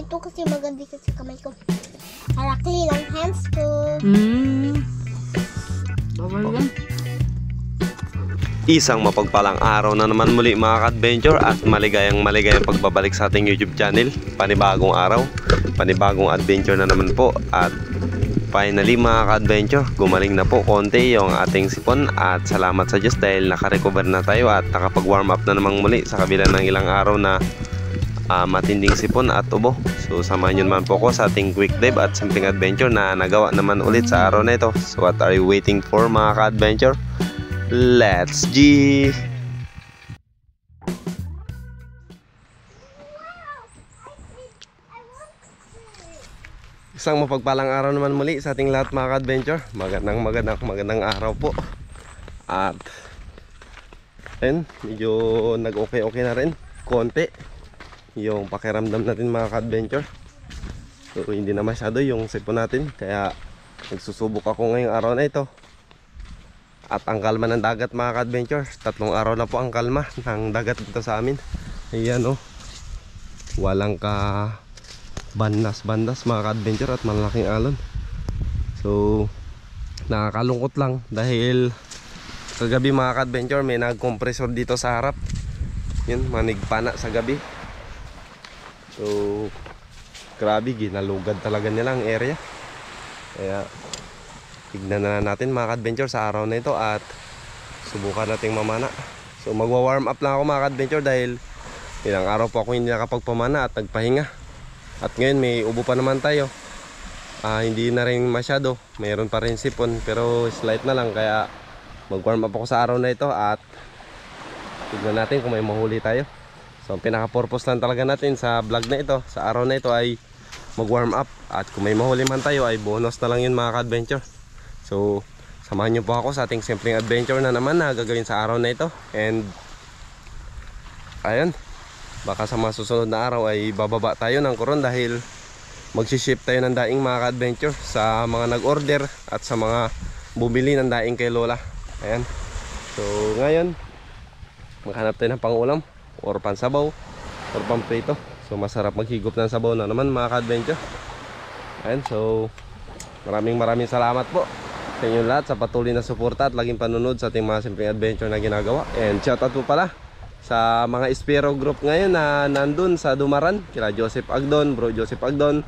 nito kasi maganda kasi kamay ko. Harakli lang hands ko. Bawal lang. Isang mapagpalang araw na naman muli mga ka-adventure at maligayang pagbabalik sa ating YouTube channel. Panibagong araw, panibagong adventure na naman po. At finally mga ka-adventure, gumaling na po konti yung ating sipon. At salamat sa Diyos dahil nakarecover na tayo at nakapag-warm up na namang muli sa kabila ng ilang araw na matinding sipon at ubo. So samahan nyo naman po ko sa ating quick dive at simpleng adventure na nagawa naman ulit sa araw na ito. So what are you waiting for mga ka-adventure? Let's G! Isang mapagpalang araw naman muli sa ating lahat mga ka-adventure. Magandang araw po. At ayun, medyo nag-okay na rin konti yung pakiramdam natin mga ka-adventure. So hindi na masyado yung sipon natin, kaya nagsusubok ako ngayong araw na ito. At ang kalma ng dagat mga ka-adventure, 3 araw na po ang kalma ng dagat dito sa amin. Ayan walang ka bandas mga ka-adventure at malaking alon. So nakakalungkot lang dahil kagabi mga ka-adventure may nag-compressor dito sa harap. Yun, manigpana sa gabi. So grabe, ginalugad talaga nila ang area. Kaya tignan na natin mga ka-adventure sa araw na ito at subukan nating mamana. So magwa-warm up lang ako mga ka-adventure dahil ilang araw po ako hindi nakapagpamana at nagpahinga. At ngayon may ubo pa naman tayo. Hindi na rin masyado, mayroon pa rin sipon pero slight na lang, kaya mag-warm up ako sa araw na ito at tignan natin kung may mahuli tayo. So ang pinaka-purpose lang talaga natin sa vlog na ito, sa araw na ito, ay mag-warm up. At kung may mahuli man tayo ay bonus na lang yun mga ka-adventure. So samahan nyo po ako sa ating simpleng adventure na naman na gagawin sa araw na ito. And ayun, baka sa mga susunod na araw ay bababa tayo ng Coron dahil magsiship tayo ng daing mga ka-adventure sa mga nag-order at sa mga bumili ng daing kay Lola. Ayan. So ngayon maghanap tayo ng pangulam or pansabaw or pamprito. So masarap maghigop ng sabaw na naman mga ka-adventure. Ayan, so maraming salamat po sa inyo lahat sa patuloy na suporta at laging panunod sa ating mga simpleng adventure na ginagawa. And shoutout po pala sa mga Espero group ngayon na nandun sa Dumaran, kila Joseph Agdon, Bro Joseph Agdon,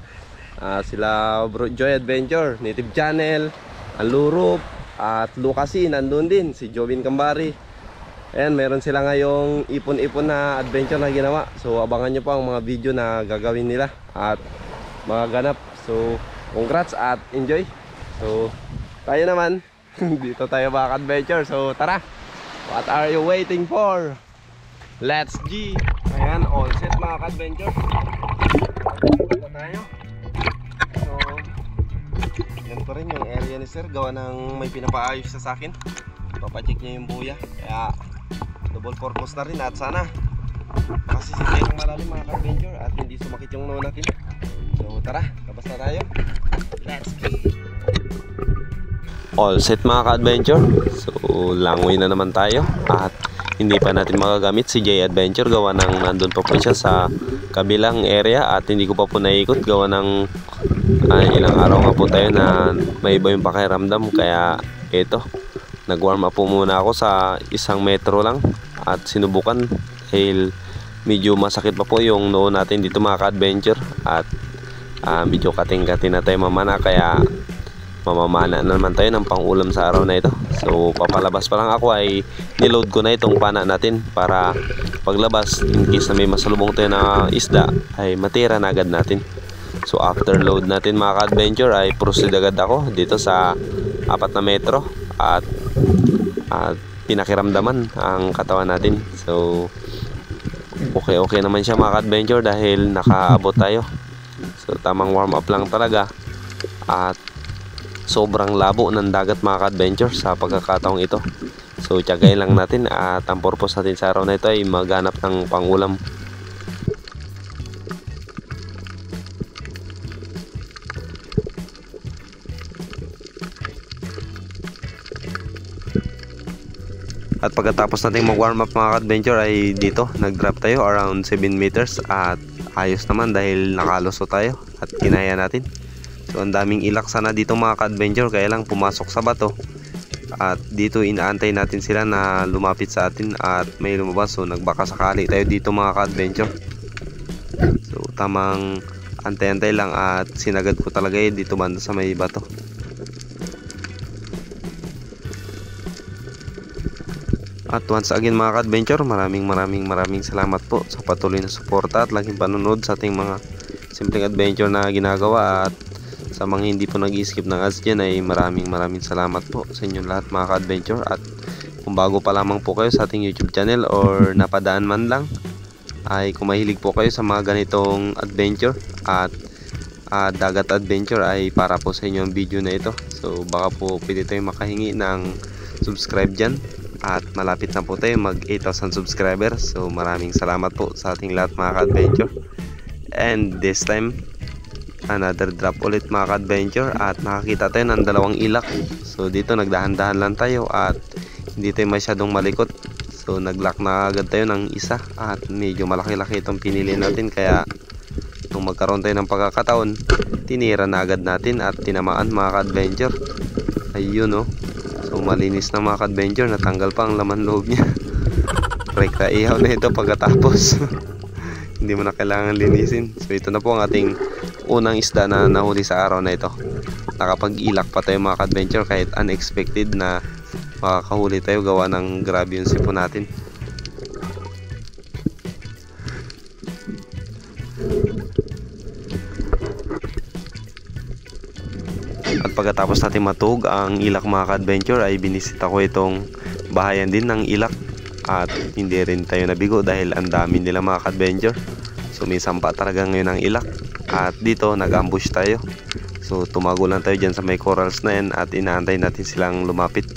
sila Bro Joy Adventure, Native Channel, Alurup, at Lucasi nandun din, si Jovin Kambari. Ayan, meron sila ngayong ipon-ipon na adventure na ginawa. So abangan nyo po ang mga video na gagawin nila at mga ganap. So congrats at enjoy. So tayo naman dito tayo mga adventure. So tara, what are you waiting for? Let's G! Ayan, all set mga ka-adventure. Dito tayo. So yan pa rin yung area ni sir, gawa ng may pinapaayos sa akin. Papacheck niya yung buya, kaya double purpose na rin. At sana makasisipay ng malalim mga ka-adventure at hindi sumakit yung noo natin. So tara, labas na tayo. Let's go! All set mga ka-adventure. So langoy na naman tayo at hindi pa natin magagamit si J Adventure gawa ng nandun pa po siya sa kabilang area at hindi ko pa po naikot gawa ng ilang araw nga po tayo na may iba yung pakiramdam. Kaya ito, nag-warm up po muna ako sa 1 metro lang at sinubukan dahil medyo masakit pa po yung noo natin dito mga ka-adventure at medyo kating-kating na tayo mamana, kaya mamamana na naman tayo ng pangulam sa araw na ito. So papalabas pa lang ako ay niload ko na itong pana natin para paglabas in case na may masalubong tayo na isda ay matira na agad natin. So after load natin mga ka-adventure ay proceed agad ako dito sa 4 na metro at pinakiramdaman ang katawan natin. So okay naman siya mga ka-adventure dahil nakaabot tayo. So tamang warm up lang talaga at sobrang labo ng dagat mga ka-adventure sa pagkakataong ito. So tiyagayin lang natin at ang purpose natin sa araw na ito ay maghanap ng pangulam. At pagkatapos natin mag-warm up mga ka-adventure ay dito nag-drop tayo around 7 meters at ayos naman dahil nakaluso tayo at kinaya natin. So ang daming ilak sana dito mga ka-adventure, kaya lang pumasok sa bato. At dito inaantay natin sila na lumapit sa atin at may lumabas. So nagbaka sakali tayo dito mga ka-adventure. So tamang antay-antay lang at sinagad ko talaga dito banda sa may bato. At once again mga ka-adventure, maraming salamat po sa patuloy na suporta at laging panonood sa ating mga simpleng adventure na ginagawa. At sa mga hindi po nag-skip ng ads dyan ay maraming salamat po sa inyong lahat mga ka-adventure. At kung bago pa lamang po kayo sa ating YouTube channel or napadaan man lang, ay kung mahilig po kayo sa mga ganitong adventure at dagat adventure, ay para po sa inyo ang video na ito. So baka po pwede tayong makahingi ng subscribe dyan. At malapit na po tayo mag 8,000 subscribers. So maraming salamat po sa ating lahat mga ka-adventure. And this time, another drop ulit mga ka-adventure. At nakakita tayo ng dalawang ilak. So dito nagdahan-dahan lang tayo at hindi tayo masyadong malikot. So nag-lock na agad tayo ng isa. At medyo malaki-laki itong pinili natin. Kaya nung magkaroon tayo ng pagkakataon, tinira na agad natin at tinamaan mga ka-adventure. Ayun o. So malinis na mga ka-adventure, natanggal pa ang laman loob niya. Rekta ihaw na ito pagkatapos. Hindi mo na kailangan linisin. So ito na po ang ating unang isda na nahuli sa araw na ito. Nakapag-ilak pa tayo mga ka-adventure kahit unexpected na makakahuli tayo gawa ng grabe yung sipon natin. At pagkatapos natin matug ang ilak mga ka-adventure, ay binisita ko itong bahayan din ng ilak. At hindi rin tayo nabigo dahil ang dami nila mga ka-adventure. So may sampa talaga ngayon ang ilak. At dito nag-ambush tayo. So tumago lang tayo dyan sa may corals na yan at inaantay natin silang lumapit.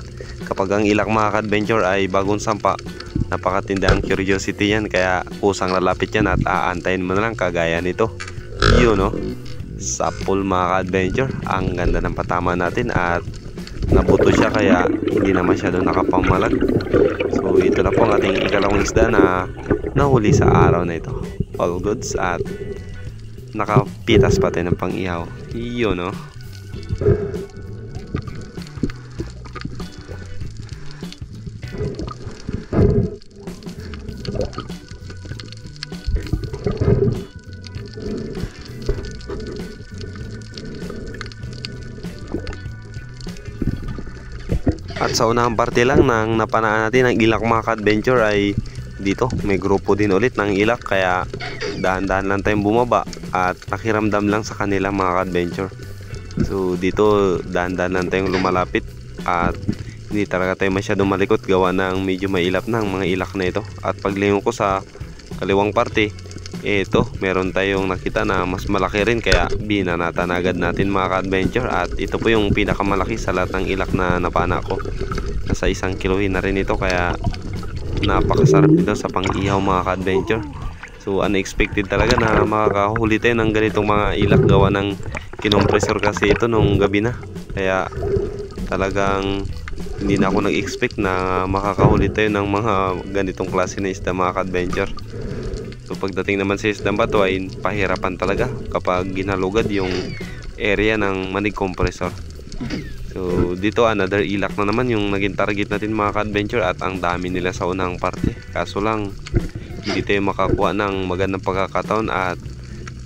Kapag ang ilak mga ka-adventure ay bagong sampa, napakatindi ang curiosity yan. Kaya kusang lalapit yan at aantayin mo na lang kagaya nito. Yun no, sapul mga ka-adventure. Ang ganda ng patama natin at nabuto siya kaya hindi na masyado nakapamalag. So ito na po ang ating ikalawang isda na nahuli sa araw na ito. All goods at nakapitas pa tayo ng pang-ihaw. Yun no. At sa unang parte lang nang napanaan natin ang ilak mga ka-adventure, ay dito may grupo din ulit ng ilak. Kaya dahan-dahan lang tayong bumaba at nakiramdam lang sa kanila mga ka-adventure. So dito dahan-dahan lang tayong lumalapit at hindi talaga tayo masyadong malikot gawa ng medyo mailap na ang mga ilak na ito. At paglingon ko sa kaliwang parte, ito meron tayong nakita na mas malaki rin, kaya binanatan agad natin mga ka-adventure. At ito po yung pinakamalaki sa lahat ng ilak na napana ko. Nasa 1 kilohin na rin ito, kaya napakasarap ito sa pang-ihaw mga ka-adventure. So unexpected talaga na makakahuli tayo ng ganitong mga ilak gawa ng kinompresor kasi ito nung gabi na. Kaya talagang hindi na ako nag-expect na makakahuli tayo ng mga ganitong klase na isda mga ka-adventure. So pagdating naman sa isdang bato ay pahirapan talaga kapag ginalugad yung area ng manig compressor. So dito another ilak na naman yung naging target natin mga ka-adventure at ang dami nila sa unang parte. Kaso lang hindi tayo makakuha ng magandang pagkakataon at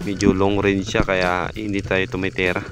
medyo long range siya kaya hindi tayo tumitira.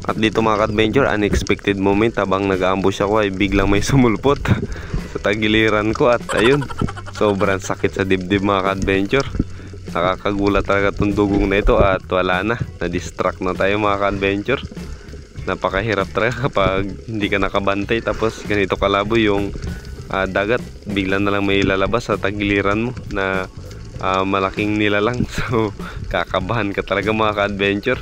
At dito mga ka-adventure, unexpected moment, habang nag-ambush ako ay biglang may sumulpot sa tagiliran ko at ayun, sobrang sakit sa dibdib mga ka-adventure. Nakakagulat talaga itong dugong na ito at wala na, na-distract na tayo mga ka-adventure. Napakahirap talaga kapag hindi ka nakabantay tapos ganito kalabo yung dagat, biglang na lang may lalabas sa tagiliran mo na malaking nilalang. So kakabahan ka talaga mga ka-adventure.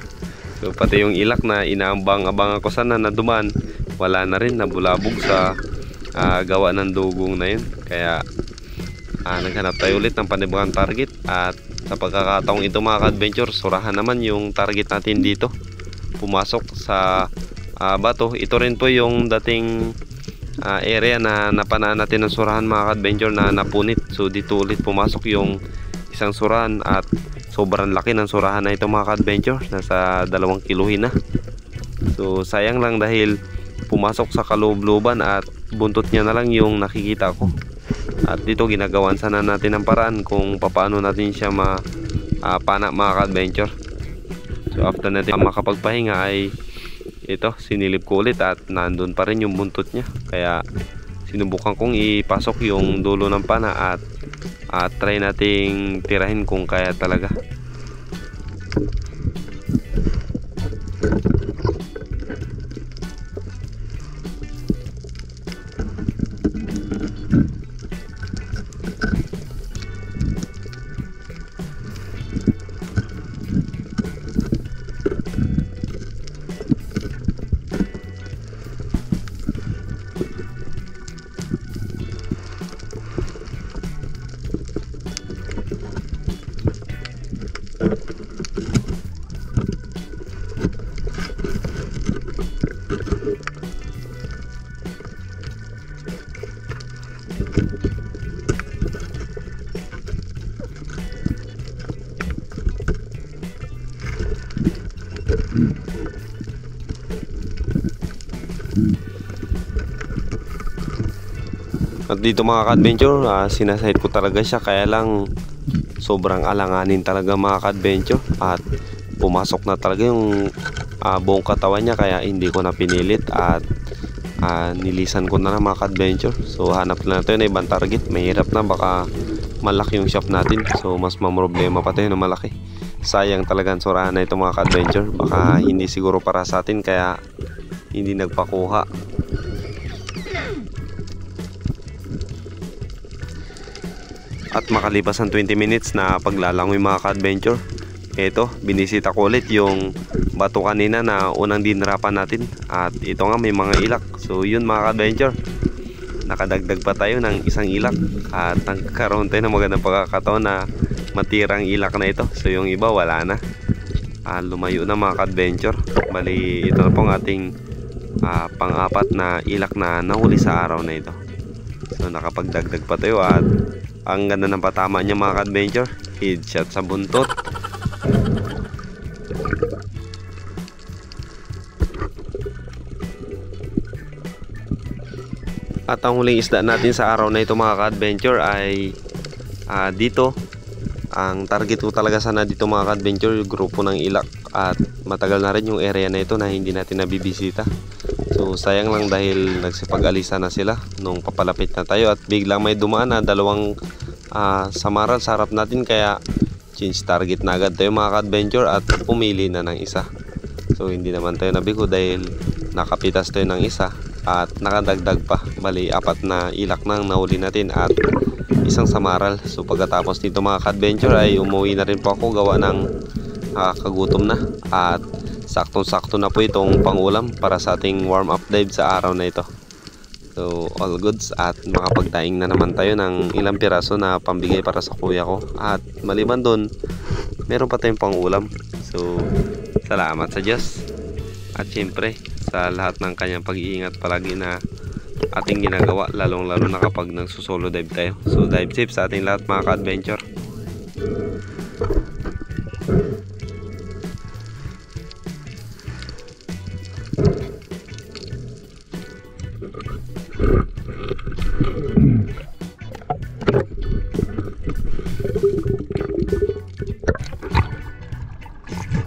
So pati yung ilak na inaambang-abang ako sana na dumaan, wala na rin, nabulabog sa gawa ng dugong na yun. Kaya naghanap tayo ulit ng panibagong target. At sa pagkakataong ito mga ka-adventure, surahan naman yung target natin dito. Pumasok sa bato. Ito rin po yung dating area na napanaan natin ng surahan mga ka-adventure na napunit. So dito ulit pumasok yung isang surahan at sobrang laki ng surahan na ito mga ka-adventure. Nasa 2 kiluhin na. So sayang lang dahil pumasok sa kaloob-looban at buntot niya na lang yung nakikita ko. At dito ginagawan sana natin ang paraan kung paano natin siya pana mga ka-adventure. So after natin makapagpahinga ay ito, sinilip ko ulit at nandun pa rin yung buntot niya. Kaya sinubukan kong ipasok yung dulo ng pana at try nating tirahin kung kaya talaga. At dito mga ka-adventure, sinaside ko talaga siya, kaya lang sobrang alanganin talaga mga ka-adventure at pumasok na talaga yung buong katawan niya, kaya hindi ko na pinilit at nilisan ko na mga ka-adventure. So hanap na natin na ibang target. Mahirap na, baka malaki yung shop natin, so mas mamroblema pa tayo na malaki. Sayang talaga ang surahan na ito mga ka-adventure. Baka hindi siguro para sa atin kaya hindi nagpakuha. At makalipas ang 20 minutes na paglalangoy mga ka-adventure, ito, binisita ko ulit yung bato kanina na unang dinrapan natin. At ito nga, may mga ilak. So yun mga ka-adventure, nakadagdag pa tayo ng isang ilak. At nagkaroon tayo ng magandang pagkakataon na matirang ilak na ito. So yung iba wala na, lumayo na mga ka-adventure. Bali ito na pong ating pang-apat na ilak na nahuli sa araw na ito. So nakapagdagdag pa tayo at ang ganda ng patama niya mga ka-adventure. Headshot sa buntot. At ang huling isda natin sa araw na ito mga ka-adventure ay dito. Ang target ko talaga sana dito mga ka-adventure, yung grupo ng ilak. At matagal na rin yung area na ito na hindi natin nabibisita. So sayang lang dahil nagsipag-alisa na sila nung papalapit na tayo at biglang may dumaan na dalawang samaran sa harap natin, kaya change target na agad tayo mga ka-adventure at pumili na ng isa. So hindi naman tayo nabigo dahil nakapitas tayo ng isa at nakadagdag pa. Bali 4 na ilak nang nahuli natin at isang samaral. So pagkatapos dito mga ka-adventure ay umuwi na rin po ako, gawa ng kagutom na. At saktong-sakto na po itong pangulam para sa ating warm up dive sa araw na ito. So all goods at makapagdaing na naman tayo ng ilang piraso na pambigay para sa kuya ko. At maliban doon, meron pa tayong pangulam. So salamat sa Diyos at syempre sa lahat ng kanyang pag-iingat palagi na ating ginagawa, lalong lalo na kapag nagsusolo dive tayo. So dive safe sa ating lahat mga ka-adventure.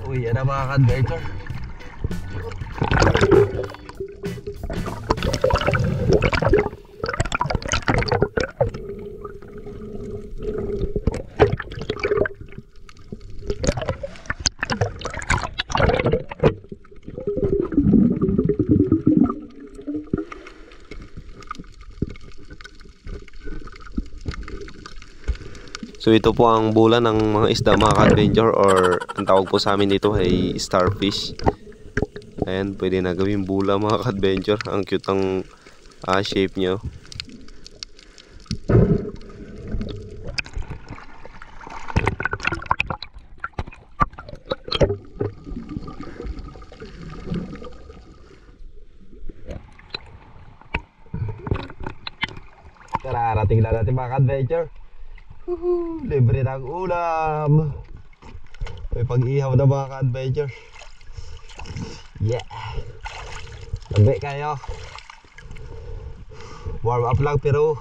Uy, yan na mga ka-adventure. So ito po ang bula ng mga isda mga ka-adventure, or ang tawag po sa amin dito ay starfish. Ayan, pwede na gawing bula mga ka-adventure. Ang cute ng shape nyo. Kararating lang natin mga ka-adventure. Libre ng ulam. May pag-ihaw na mga ka-adventure. Yeah. Lambi kayo. Warm up lang pero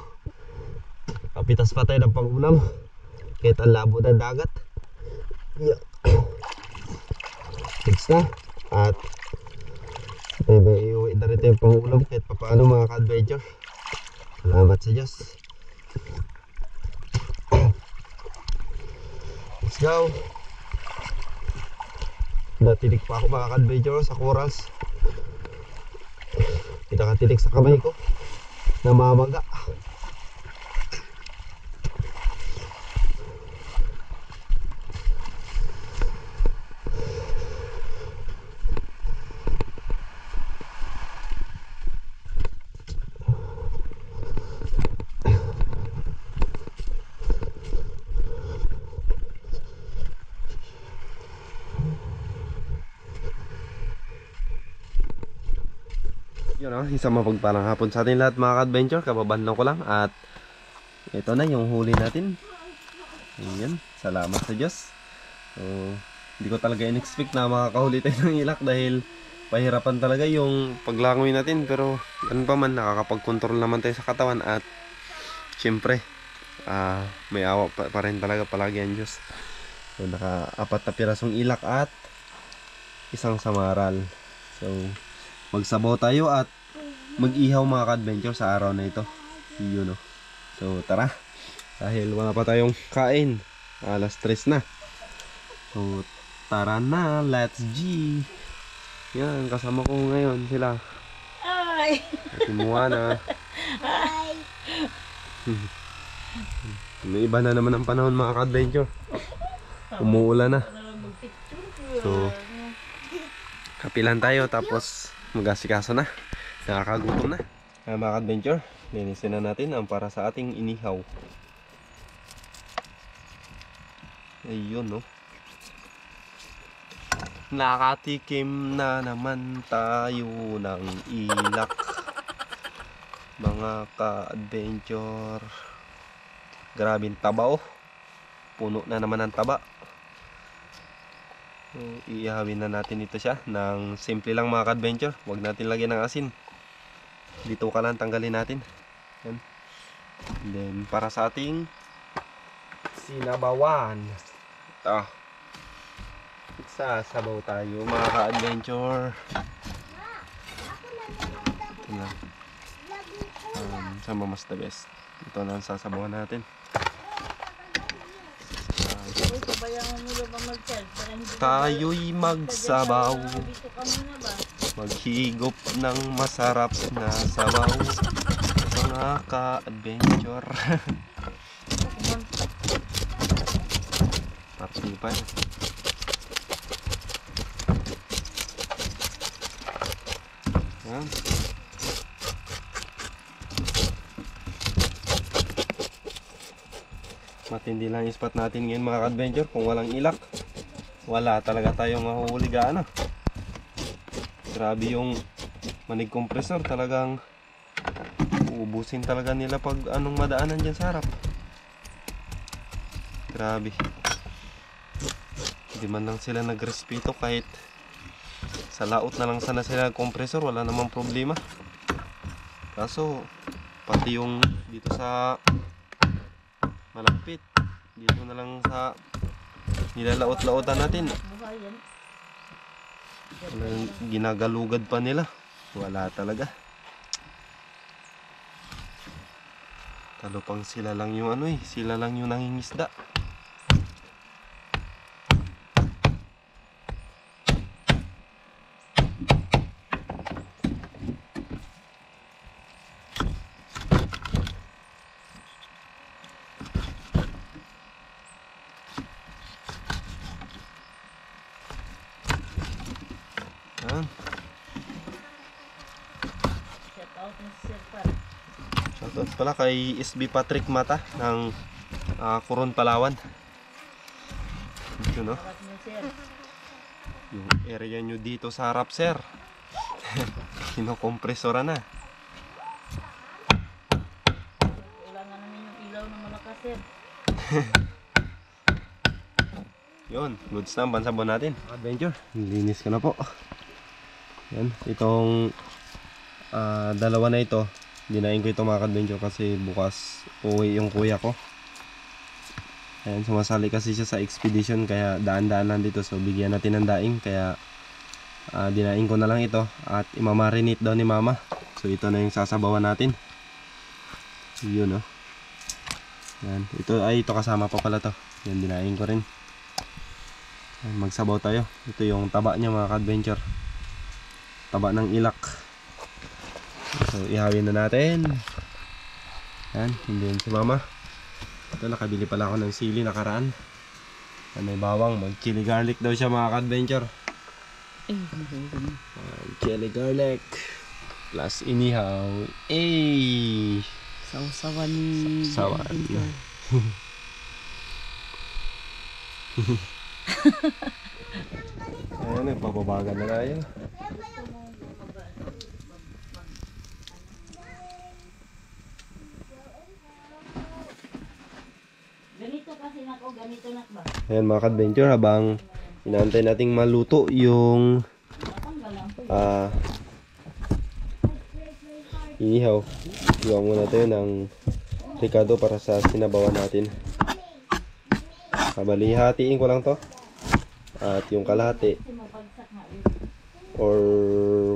kapitas pa tayo ng pang-ulam. Kahit ang labo ng dagat. Yeah. Fix na. At may iuwi na rin tayong pang-ulam kahit pa paano mga ka-adventure. Salamat sa Diyos. Let's go. Natinig pa ako mga ka-adventure sa corals. Pinakatinig sa kamay ko. Namamaga. Yun o, isang mapagpalang hapon sa atin lahat mga ka-adventure. Kababanlaw ko lang at ito na yung huli natin. Ayan, salamat sa Diyos. So, hindi ko talaga in-expect na makakahuli tayo ng ilak dahil pahirapan talaga yung paglangoy natin. Pero ganun pa man, nakakapag-control naman tayo sa katawan at syempre, may awa pa rin talaga palagi ang Diyos. So, naka-4 na pirasong ilak at isang samaral. So, magsabaw tayo at mag-ihaw mga ka-adventure sa araw na ito. Yun o. So tara. Dahil wala pa tayong kain. Alas 3 na. So tara na. Let's G. Yan. Kasama ko ngayon sila. Ay! Timuha na. Ay! May iba na naman ang panahon mga ka-adventure. Umuulan na. So kapilan tayo tapos mag-asikaso na. Nakakagutom na. Mga ka-adventure, linisin na natin ang para sa ating inihaw. Ayun no. Nakatikim na naman tayo ng ilak. Mga ka-adventure. Grabing taba oh. Puno na naman ang taba. So, iihawin na natin ito siya ng simple lang mga ka-adventure. Huwag natin lagyan ng asin. Dito ka lang tanggalin natin. Yan. And then para sa ating sinabawan. Ito. Sasabaw tayo mga ka-adventure. Ito na. Sama mas the best. Ito na ang sasabawan natin. Tayo'y magsabaw, maghigop ng masarap na sabaw, mga ka-adventure. Partipan. Yan. Matindi lang yung spot natin ngayon mga ka-adventure. Kung walang ilak, wala talaga tayong mahuhuli gaano. Grabe yung manig compressor. Talagang uubusin talaga nila pag anong madaanan dyan sa harap. Grabe. Hindi man lang sila nagrespeto kahit sa laot na lang sana sila compressor. Wala namang problema. Kaso pati yung dito sa malapit, dito na lang sa nilalaot-laotan natin, ginagalugad pa nila. Wala talaga. Talupang sila lang yung sila lang yung nangingisda. Shoutout pala kay SB Patrick Mata ng Coron, Palawan. Ito no. Yung area nyo dito sa harap, sir. Kinokompresora na. Kailangan namin yung ilaw na malakas, sir. Yun, goods na ang bansabon natin. Adventure, linis ko na po. Yan, itong dalawa na ito, dinain ko ito mga adventure kasi bukas uwi yung kuya ko. Ayan, sumasali kasi siya sa expedition kaya daan-daan lang dito. So bigyan natin ng daing kaya dinain ko na lang ito at imamarinate daw ni mama. So ito na yung sasabawan natin. Yun no. Yan, ito kasama pa pala to. Yan, dinain ko rin. Yan, magsabaw tayo. Ito yung taba niya mga ka-adventure. Taba ng ilak. So ihawin na natin. Yan, hindi yun si mama. Ito, nakabili pala ako ng sili nakaraan. May bawang, mag chili garlic daw siya mga ka-adventure. Chili garlic plus inihaw. Sausawan. Sawan. Ayan, nagpapabagan na tayo. Ganito kasi nako, ganito nak ba? Ayan mga ka-adventure, habang inaantay nating maluto yung inihaw, iwan muna tayo ng ricado para sa sinabawan natin. Kabali, hatiin ko lang to. At yung kalahati or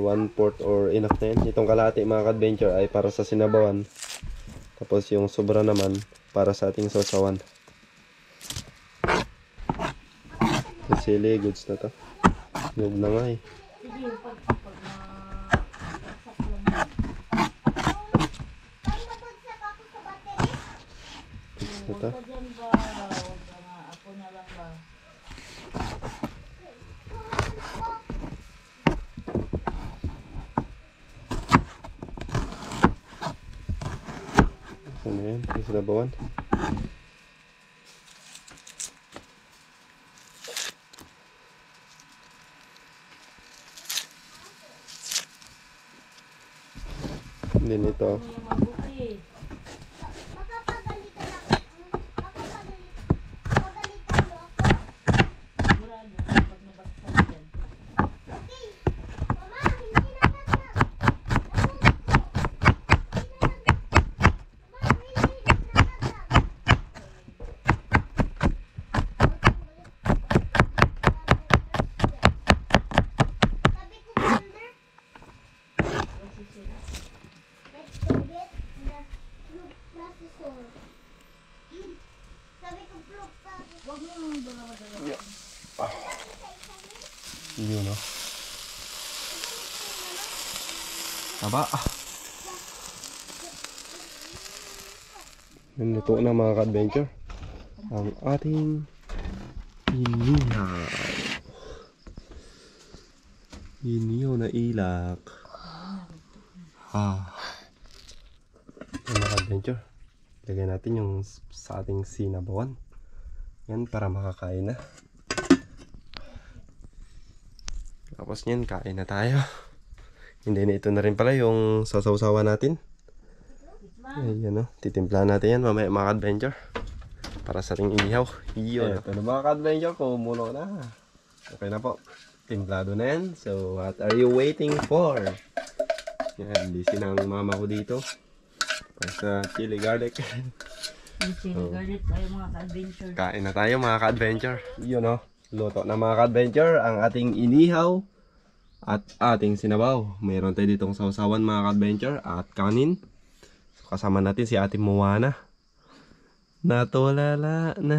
1/4 or enough na yan. Itong kalahati mga ka-adventure ay para sa sinabawan. Tapos yung sobra naman para sa ating sausawan. Sili, goods na to. Huwag na nga eh. Goods na to. Ano yan? Yung sinabawan. Din ito. Yun no. Taba. Nandito na mga ka-adventure ang ating inihaw. Inihaw na ilak. Mga ka-adventure, lagyan natin yung sa ating sinabawan. Yan para makakain na. Tapos nyan, kain na tayo. Hindi na ito na rin pala yung sasawsawa natin. Ayan o, titimplahan natin yan mamaya mga ka-adventure. Para sa ating inihaw. Yun. Ito na mga ka-adventure, kumulo na. Okay na po. Timplado na yan. So, what are you waiting for? Yan, busy ng mama ko dito. Para sa chili garlic. Chili garlic tayo mga ka-adventure. Kain na tayo mga ka-adventure. Yun o. Luto na mga ka-adventure ang ating inihaw at ating sinabaw. Mayroon tayo ditong sausawan mga ka-adventure at kanin. So, kasama natin si Ate Moana. Natulala na.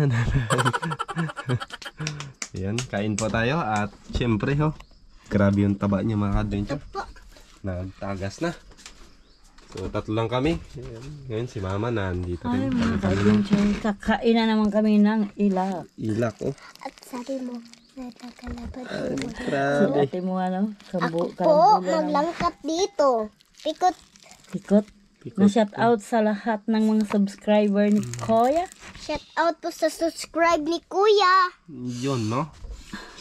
Yan, kain po tayo at syempre grabe yung taba niya mga ka-adventure. Nagtagas na. So tatlo lang kami. Ayan. Ngayon si mama nandito Ay rin. mga ka-adventure, kakain na naman kami ng ilak. Ilak oh. At sabi mo, natakalapad Ay, mo. Si grabe. ate mo ano, Ako po, maglangkat dito. Pikot, Pikot. Pikot. Na-shout out sa lahat ng mga subscriber ni Kuya. Shout out po sa subscribe ni Kuya. Yun, no?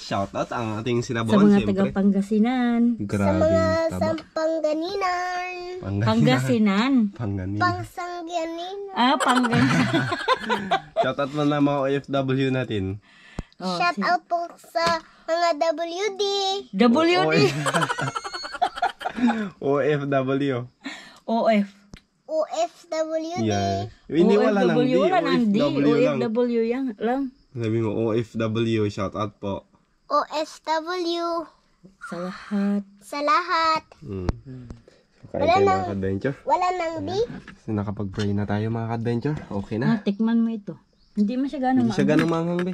Shoutout ang ating Sa sinabawan, mga siyempre. taga Pangasinan. Sa Grabe mga taba. sampanganinan. Pangasinan. Panganin. Pangsangganinan. Pangasinan. Shoutout mo na mga OFW natin. Oh, Shout out po sa mga WD. WD. OFW. OF. OFWD. Yeah. Hindi wala nang D. Wala nang D. OFW lang. OFW yan lang. Sabi mo OFW, shoutout po. OFW. Sa lahat. Sa lahat. Kain tayo mga ka-adventure. Wala nang D. So, nakapag-pray na tayo mga ka-adventure. Okay na. Tikman mo ito. Hindi mo siya ganun Hindi siya ganang manghang, be.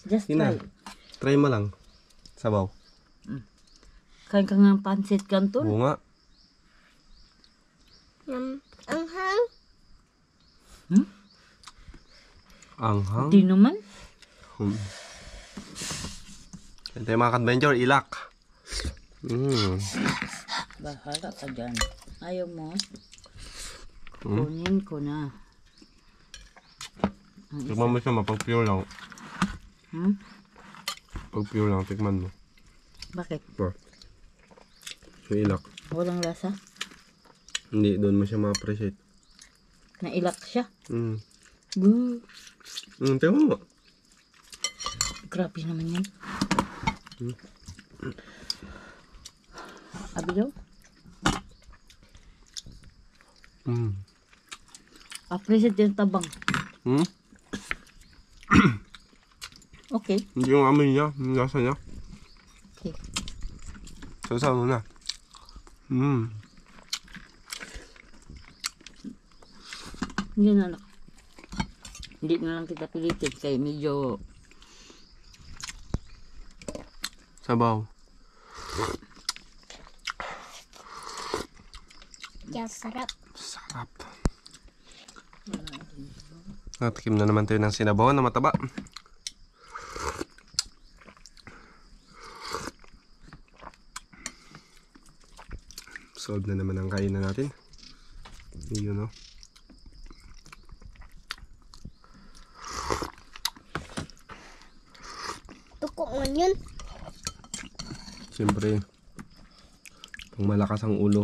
Just Tina, try. try mo lang. Sabaw. Kain ka nga pansit kanton. Oo nga. Anghang. Anghang. Di naman. Kain tayo mga ka-adventure. Ilak. Bahala ka dyan. Ayaw mo. Kunin ko na. Tikman mo siya, mapag-pure lang. Pag-pure lang, tikman mo. Bakit? So, ilak. Walang lasa? Hindi, doon mo siya ma-appreciate. Nailak siya. Tingnan mo. Grabe naman yan. Abi daw? Appreciate yung tabang. Okay. Hindi yung amoy niya, yung lasa niya. Okay. Sasaw mo na. Hindi na anak. Hindi na lang kita pilitin kaya medyo Sabaw. Yan, sarap. Sarap. Natikim na naman tayo ng sinabawan na mataba. Solve na naman ang kainan natin. Yun, no? Tuko man yun. Siyempre, pang malakas ang ulo.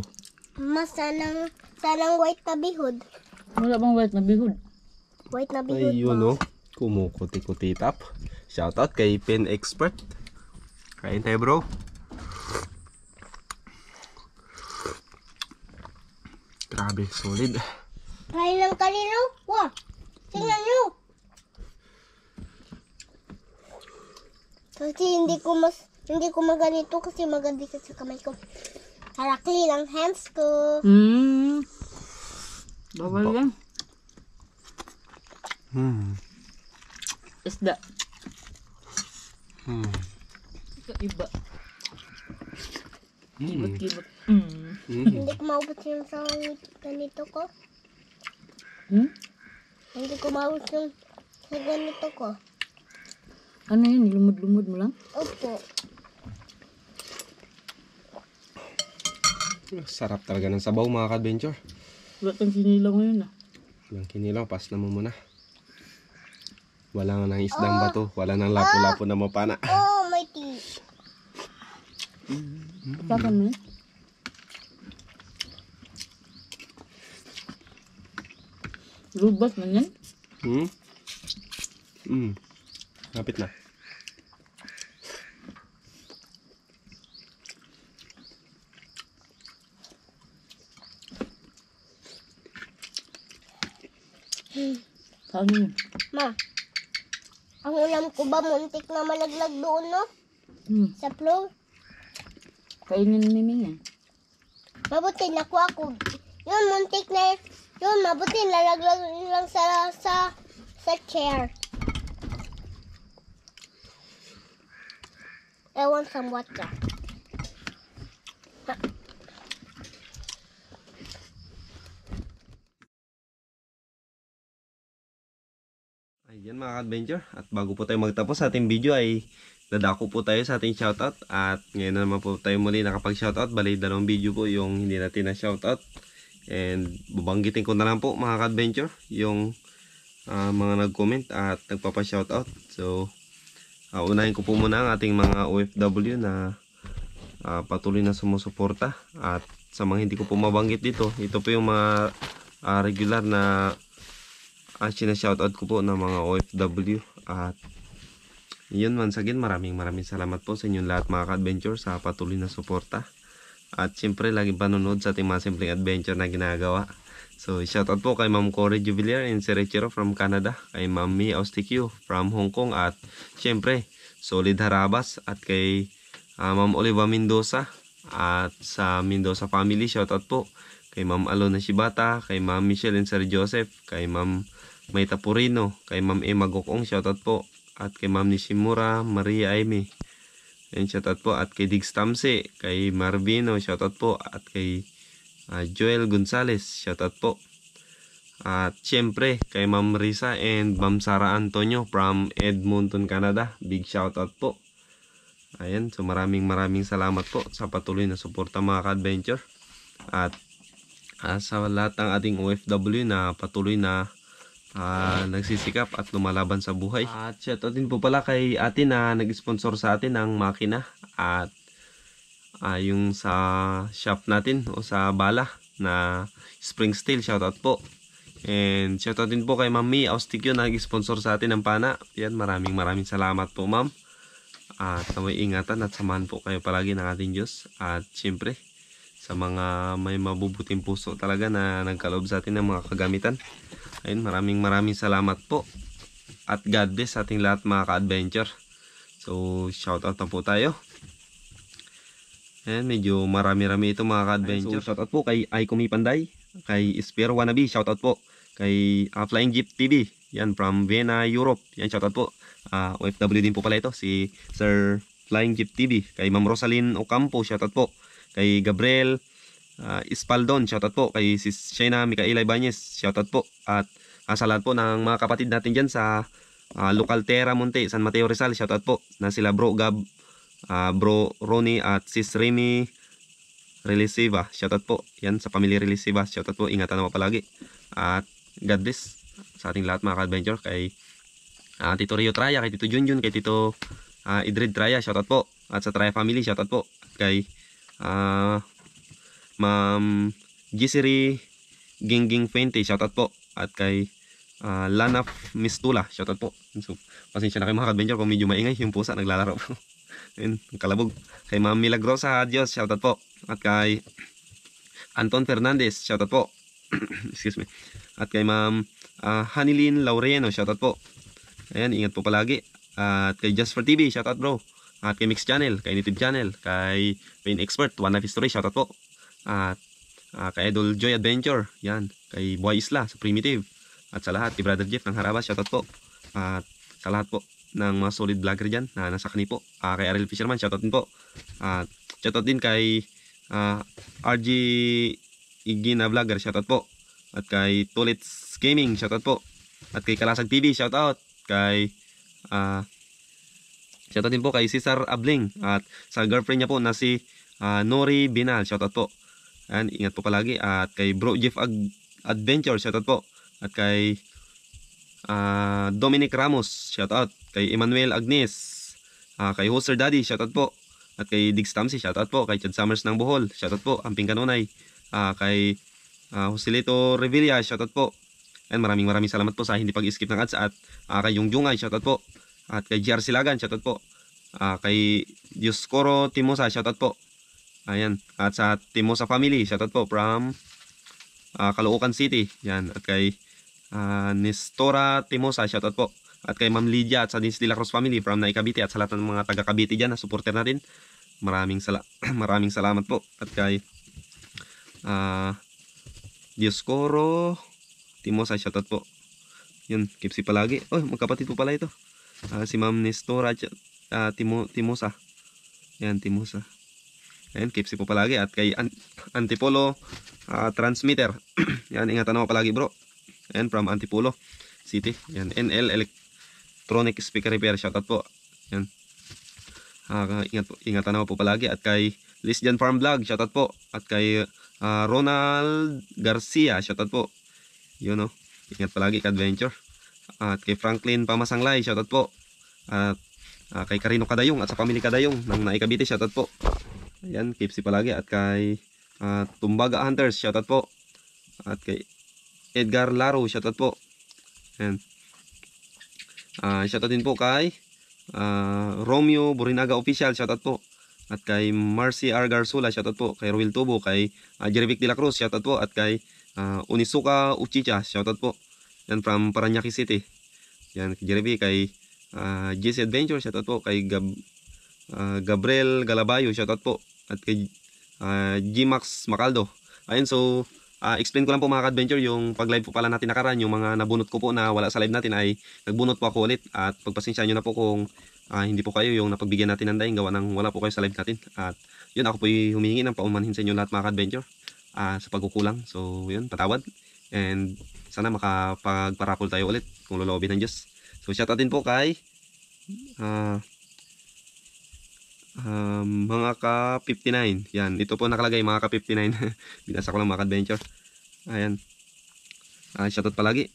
Sanang white na bihod. wala bang white na bihod. White na bihod Ayun, ba? no? Kumukuti-kuti tap. Shoutout kay Pen Expert. Kain tayo, bro. Grabe, solid. Kain ng kalinaw. Wah! Tingnan nyo. Kasi hindi ko maganito kasi maganda siya sa kamay ko. Harakli lang hands ko. Bawal yan. Isda. Iba. Kibot-kibot. Hindi ko maubos yung sa ganito ko. Hindi ko maubos yung sa ganito ko. Ano yun? Lumod-lumod mo lang? Opo. Sarap talaga ng sabaw, mga ka-adventure. Wala kang sinilang ngayon ah. Walang kinilaw, pas na mo muna. Wala nga ng isdang bato. Wala nang lapo-lapo na mapana. Oh, my teeth. Tapan mo yun? Lubat man yan? Kapit na. Paano yun? Ma, ang ulam ko ba muntik na malaglag doon, no? Sa floor. Kainin ni Miming yan. Mabuti nakuha ko. Yun, muntik na yun. Mabuti lalaglag lang sa chair. I want some water. Ayan mga ka-adventure. At bago po tayo magtapos sa ating video ay dadako po tayo sa ating shoutout. At ngayon na naman po tayo muli nakapag-shoutout. Bali, dalawang video po yung hindi natin na shoutout. And babanggitin ko na lang po mga ka-adventure yung mga nag-comment at nagpapa-shoutout. So unahin ko po muna ang ating mga OFW na patuloy na sumusuporta. At sa mga hindi ko po mabanggit dito, ito po yung mga regular na sinashoutout ko po ng mga OFW. At yun, once again, maraming salamat po sa inyong lahat mga ka-adventure sa patuloy na suporta. At syempre, laging panonood sa ating mga simpleng adventure na ginagawa. So, shoutout po kay Ma'am Corey Jubilier and Serechero from Canada, kay Ma'am Mi Austikyu from Hong Kong, at syempre, Solid Harabas, at kay Ma'am Oliva Mendoza, at sa Mendoza family, shoutout po kay Ma'am Alona Shibata, kay Ma'am Michelle and Sir Joseph, kay Ma'am Mayta Purino, kay Ma'am Emma Gokong, shoutout po, at kay Ma'am Nishimura Maria Aimee, and shoutout po, at kay Diggs Tamse, kay Marvino, shoutout po, at kay Joel Gonzales, shoutout po, at syempre kay Ma'am Risa and Ma'am Sara Antonio from Edmonton, Canada, big shoutout po. Ayan, so maraming salamat po sa patuloy na suporta mga ka-adventure. At sa lahat ng ating OFW na patuloy na nagsisikap at lumalaban sa buhay. At shoutout din po pala kay ate na nag-sponsor sa atin ng makina at yung sa shop natin o sa bala na spring steel, shoutout po. And shoutout din po kay Ma'am Mi Austikyu na nag-sponsor sa atin ng pana. Yan, maraming salamat po ma'am. At naway ingatan at samahan po kayo palagi ng ating Diyos. At syempre sa mga may mabubuting puso talaga na nagkaloob sa atin ng mga kagamitan, ayun, maraming salamat po. At God bless sa ating lahat mga ka-adventure. So shoutout na po tayo. Ayan, medyo marami ito mga ka-adventure. So shoutout po kay Aikomi Panday, kay Espero Wannabe, shoutout po kay Flying Jeep TV, yan from Vienna, Europe, yan, shoutout po. OFW din po pala ito, si Sir Flying Jeep TV. Kay Ma'am Rosalyn Ocampo, shoutout po. Kay Gabriel Espaldon, shoutout po. Kay Sis Shayna Micaela Ibanez, shoutout po. At sa lahat po ng mga kapatid natin dyan sa Local Terra Monte, San Mateo Rizal, shoutout po. Na sila Bro Gab, Bro Ronnie at Sis Remy Relisiva, shoutout po. Yan, sa pamilya Relisiva, shoutout po. Ingatan naman palagi. At God bless sa ating lahat mga ka-adventure. Kay Tito Rio Traya, kay Tito Junjun, kay Tito Idred Traya, shoutout po. At sa Traya family, shoutout po. Kay Ma'am Gisiri Gingging Fente, shoutout po. At kay Lana Mistula, shoutout po. So, pasensya na kayo mga ka-adventure kung medyo maingay yung pusa naglalaro po. Ayun, kalabog. Kay Ma'am Milagrosa Dios, shoutout po. At kay Anton Fernandez, shoutout po. Excuse me. At kay Ma'am Hanilyn Laureano, shoutout po. Ayan, ingat po palagi. At kay Just for TV, shoutout bro. At kay Mix Channel, kay Native Channel, kay Pain Expert, One Life History, shoutout po. At kay Idol Joy Adventure, yan. Kay Boy Isla, sa Primitive. At sa lahat, kay Brother Jeff ng Harabas, shoutout po. At sa lahat po ng mga solid vlogger dyan na nasa kani po. Kay Ariel Fisherman, shoutout din po. At shoutout din kay RG Igina Vlogger, shoutout po. At kay Tulits Gaming, shoutout po. At kay Kalasag TV, shoutout. Kay shoutout din po kay Cesar Abling. At sa girlfriend niya po na si Nori Binal, shoutout po. Ayan, ingat po palagi. At kay Bro Jeff Adventure, shoutout po. At kay Dominic Ramos, shoutout. Kay Emmanuel Agnes, kay Hoster Daddy, shoutout po. At kay Diggs Tamsi, shoutout po. Kay Chad Summers ng Bohol, shoutout po. Amping Kanunay, kay Joselito Revilla, shoutout po. And maraming salamat po sa hindi pag-skip ng ads. At kay Jungjungay, shoutout po. At kay JR Silagan, shoutout po. Kay Dioscoro Timosa, shoutout po. Ayan. At sa Timosa family, shoutout po from Caloocan City. Yan. At kay Nestora Timosa, shoutout po. At kay Ma'am Lydia at sa Dins de la Cruz family from Nai Cavite. At sa lahat ng mga taga Cavite dyan na supporter natin, maraming salamat po. At kay Dioscoro Timosa, shoutout po. Yun, keep si palagi. Oh, magkapatid po pala ito. Si Ma'am Nestora Timosa. Yan, Timosa. Ayan, keep si po palagi. At kay Antipolo Transmitter. Yan, ingatan naman palagi bro. Ayan, from Antipolo City. Yan, NL Electronic Speaker Repair, shoutout po. Yan. Ingatan naman po palagi. At kay Lisjan Farm Vlog, shoutout po. At kay Ronald Garcia, shoutout po. Yun oh. Ingat palagi ka-adventure. At kay Franklin Pamasanglay, shoutout po. At kay Karino Kadayong at sa pamilya Kadayong ng Naikabite, shoutout po. Ayan, keep si palagi. At kay Tumbaga Hunters, shoutout po. At kay Edgar Laro, shoutout po. Ayan. Shoutout din po kay Romeo Burinaga Official, shoutout po. At kay Marcy R. Garzula, shoutout po. Kay Ruel Tubo, kay Jerivic de la Cruz, shoutout po. At kay Unisuka Uchicha, shoutout po. Yan from Paranaque City. Yan, kay Jerivic, kay JC Adventure, shoutout po. Kay Gabriel Galabayo, shoutout po. At kay Gmax Macaldo. Ayun, so explain ko lang po mga ka-adventure yung pag-live po pala natin nakaraan, yung mga nabunot ko po na wala sa live natin ay nagbunot po ako ulit. At pagpasensya nyo na po kung hindi po kayo yung napagbigyan natin ng daing gawa ng wala po kayo sa live natin. At yun, ako po humihingi ng paumanhin sa inyo lahat mga ka-adventure sa pagkukulang. So yun, patawad. And sana makapagparapol tayo ulit kung loloobin ng Diyos. So shoutout din po kay mga ka-59. Yan, ito po nakalagay mga ka-59. Binasa ko lang mga ka-adventure. Ayan. Shoutout palagi.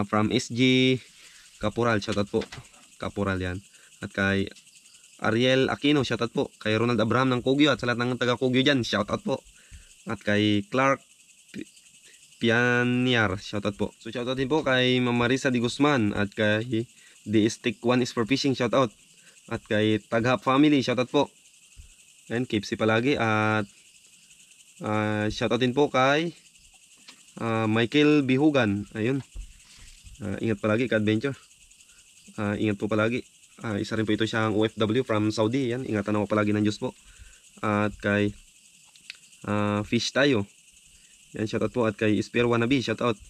From SG Caporal, shoutout po. Caporal yan. At kay Ariel Aquino, shoutout po. Kay Ronald Abraham ng Kogyo at sa lahat ng taga Kogyo dyan, shoutout po. At kay Clark Pianiar, shoutout po. So shoutout din po kay Marisa Di Guzman at kay The Stick One is for Fishing, shoutout. At kay Taghap Family, shoutout po. And keep si palagi. At shoutout din po kay Michael Bihugan. Ayun. Ingat palagi ka-adventure. Ingat po palagi. Isa rin po ito siyang OFW from Saudi. Yan, ingatan ako palagi ng Diyos po. At kay Fish Tayo. Yan, shoutout po. At kay Espero Wannabe, shoutout.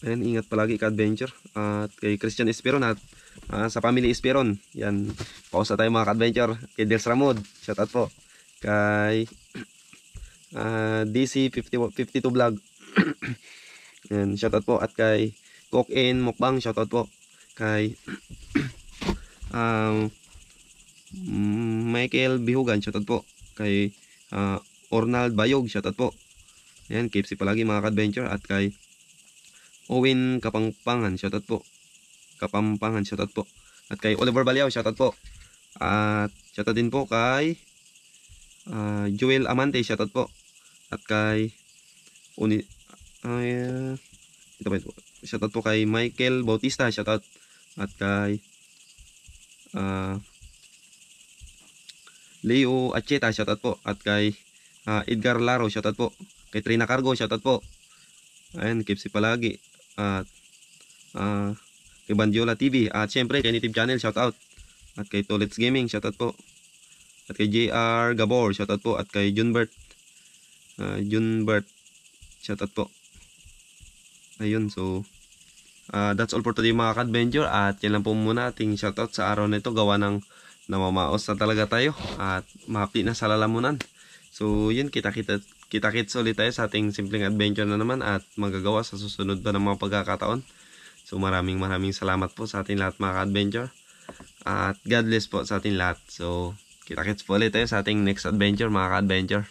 Ayan, ingat palagi ka-adventure. At kay Christian Esperon at sa family Esperon. Yan, pausa tayo mga ka-adventure. Kay Dels Ramod, shoutout po. Kay DC 52 Vlog. Yan, shoutout po. At kay Cook in Mukbang, shoutout po. Kay Michael Bihugan, shoutout po. Kay Ornald Bayog, shoutout po. Yan, keep si palagi mga ka-adventure. At kay Owen Kapampangan, shoutout po. Kapampangan, shoutout po. At kay Oliver Baliao, shoutout po. At shoutout din po kay Joel Amante, shoutout po. At kay shoutout po kay Michael Bautista, shoutout. At kay Leo Acheta, shoutout po. At kay Edgar Laro, shoutout po. Kay Trina Cargo, shoutout po. Ayan, keep si palagi. At kay Bandiola TV. At syempre kay Native Channel, shoutout. At kay Tolets Gaming, shoutout po. At kay JR Gabor, shoutout po. At kay Junbert shoutout po. Ayun, so that's all for today mga ka-adventure. At yan lang po muna ating shoutout sa araw na ito. Gawa ng namamaos na talaga tayo. At mahapi na sa lalamunan. So yun, kita-kits ulit tayo sa ating simpleng adventure na naman. At magagawa sa susunod pa ng mga pagkakataon. So maraming salamat po sa ating lahat mga ka-adventure. At God bless po sa ating lahat. So kita-kits po ulit tayo sa ating next adventure mga ka-adventure.